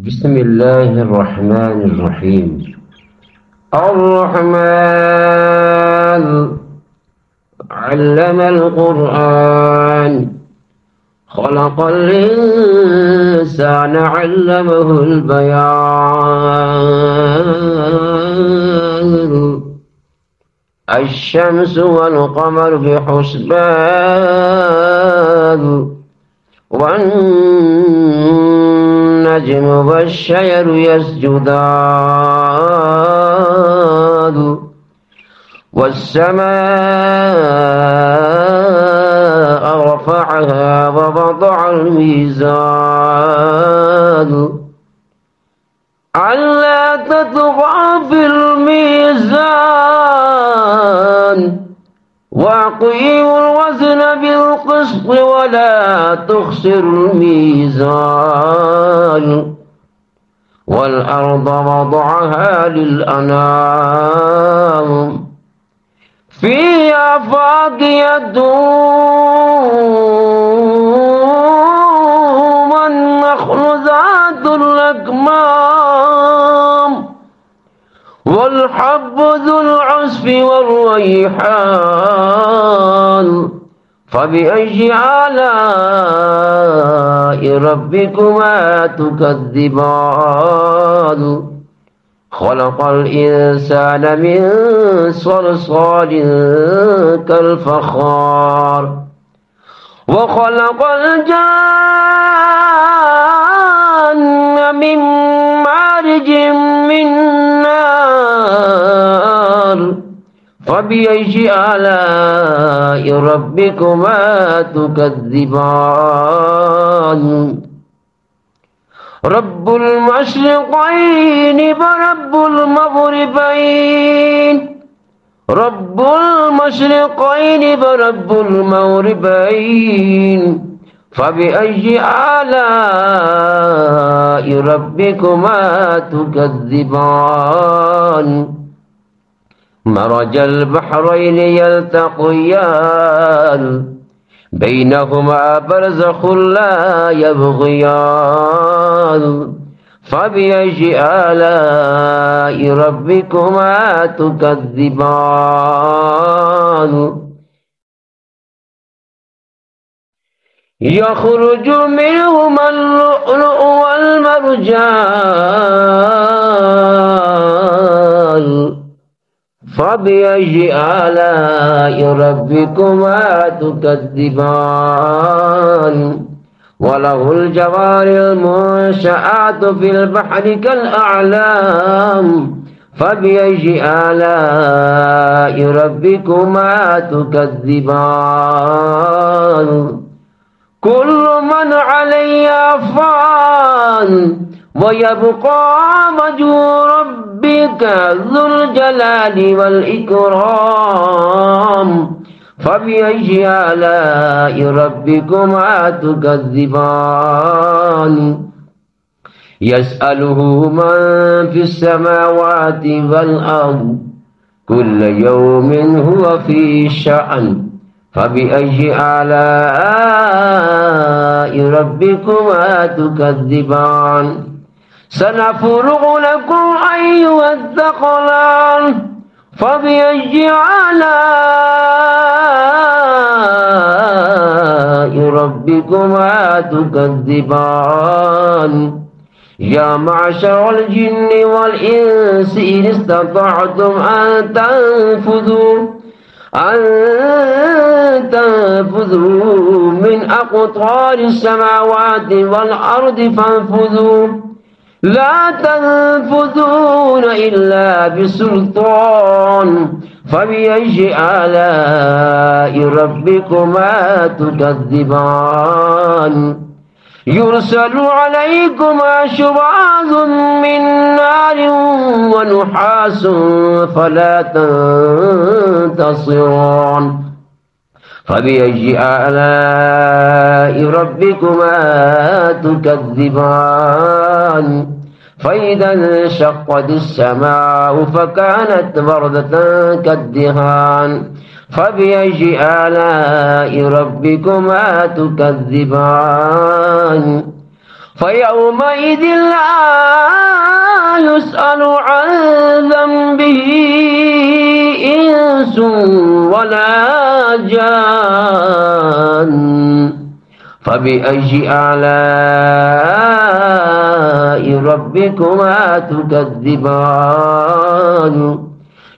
بسم الله الرحمن الرحيم. الرحمن علم القرآن خلق الإنسان علمه البيان الشمس والقمر بحسبان والنجم والشجر يسجدان والسماء رفعها ووضع الميزان ألا تطغوا في الميزان وأقيموا الوزن بالقسط ولا تخسروا الميزان والأرض وضعها للأنام فيها فاكهة والنخل ذات الأكمام والحب ذو العصف والريحان فبأي آلاء ربكما تكذبان خلق الإنسان من صلصال كالفخار وخلق الجان من مارج من نار فبأي آلاء ربكما تكذبان رب المشرقين ورب المغربين رب المشرقين ورب المغربين فبأي آلاء ربكما تكذبان مرج البحرين يلتقيان بينهما برزخ لا يبغيان فبأي آلاء ربكما تكذبان يخرج منهما اللؤلؤ والمرجان فبأي آلاء ربكما تكذبان وله الجوار المنشآت في البحر كالأعلام فبأي آلاء ربكما تكذبان كل من عليها فان ويبقى وجه ربك ذو الجلال والإكرام فبأي آلاء ربكما تكذبان يسأله من في السماوات والأرض كل يوم هو في شأن فبأي آلاء ربكما تكذبان سنفرغ لكم أيها الثقلان فبأي آلاء ربكما تكذبان يا معشر الجن والإنس إن استطعتم أن تنفذوا من أقطار السماوات والأرض فانفذوا لا تنفذون إلا بسلطان فبأي آلاء ربكما تكذبان يرسل عليكما شواظ من نار ونحاس فلا تنتصران فبأي آلاء ربكما تكذبان فإذا انشقت السماء فكانت وردة كالدهان فبأي آلاء ربكما تكذبان فيومئذ لا يسأل عن ذنبه إنس ولا جان فبأي آلاء ربكما تكذبان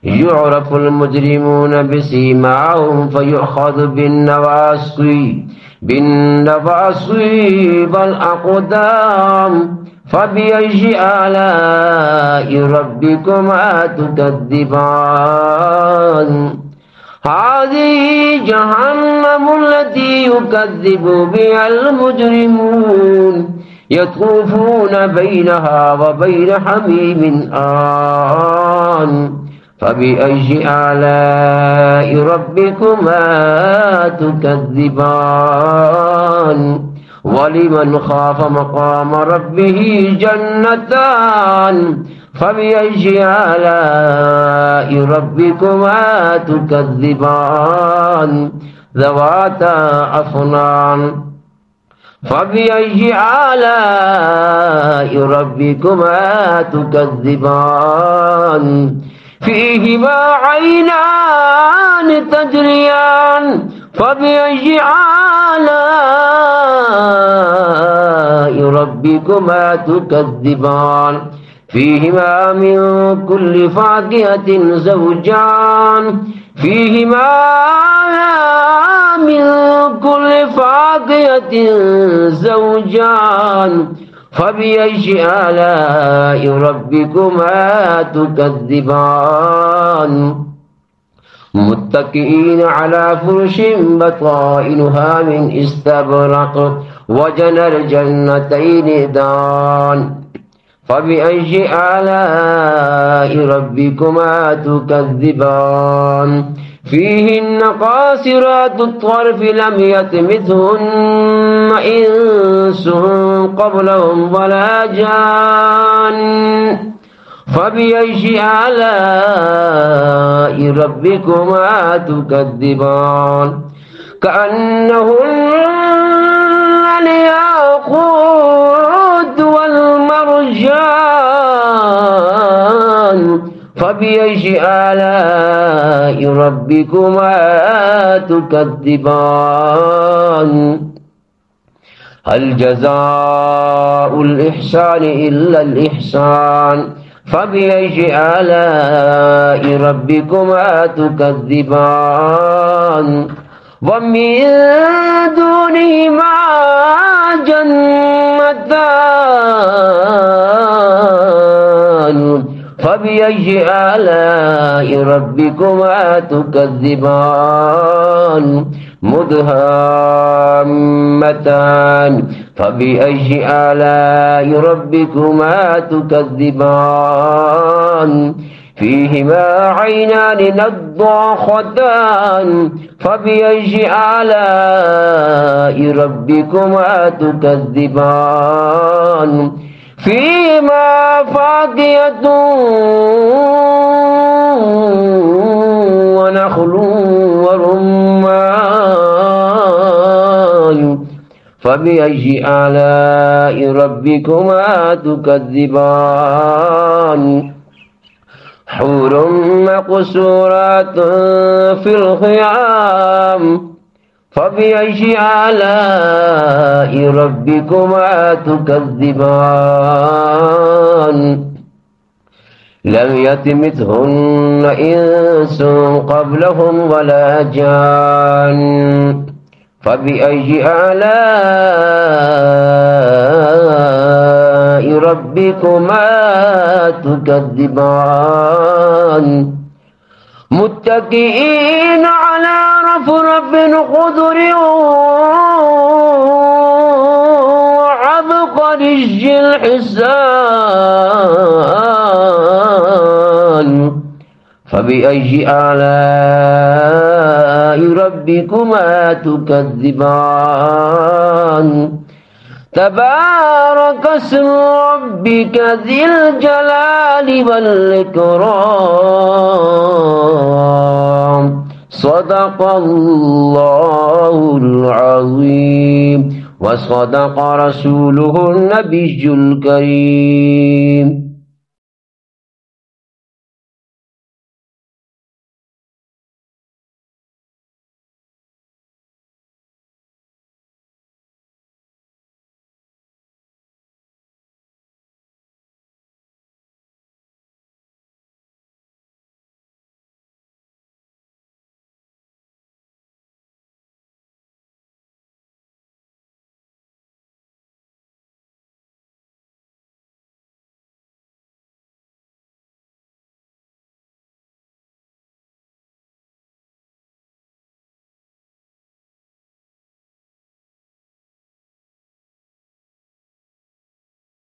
يعرف المجرمون بسيماهم فيؤخذ بالنواصي والأقدام فبأي آلاء ربكما تكذبان هذه جهنم التي يكذب بها المجرمون يطوفون بينها وبين حميم آن فبأي آلاء ربكما تكذبان ولمن خاف مقام ربه جنتان فبأي آلاء ربكما تكذبان ذواتا أفنان فبأي آلاء ربكما تكذبان فيهما عينان تجريان فبأي آلاء ربكما تكذبان فيهما من كل فاكهة زوجان فبأي آلاء ربكما تكذبان متكئين على فرش بطائنها من استبرق وجنى الجنتين دان فبأي آلاء ربكما تكذبان فيهن قاصرات الطرف لم يطمثهن إنس قبلهم ولا جان فبأي آلاء ربكما تكذبان كأنهن الياقوت والمرجان فبأي آلاء ربكما تكذبان هل جزاء الإحسان إلا الإحسان فبأي آلاء ربكما تكذبان ومن دونهما جنتان فبأي آلاء ربكما تكذبان مدهامتان فبأي آلاء ربكما تكذبان فيهما عينان نضاختان فبأي آلاء ربكما تكذبان فيهما فاكهة ونخل ورمان فبأي آلاء ربكما تكذبان حور مقصورات في الخيام فبأي آلاء ربكما تكذبان لم يطمثهن إنس قبلهم ولا جان فبأي آلاء ربكما تكذبان متكئين على رفرف خضر وعبقري الحسان فبأي آلاء ربكما تكذبان تبارك اسم ربك ذي الجلال والإكرام صدق الله العظيم وصدق رسوله النبي الكريم.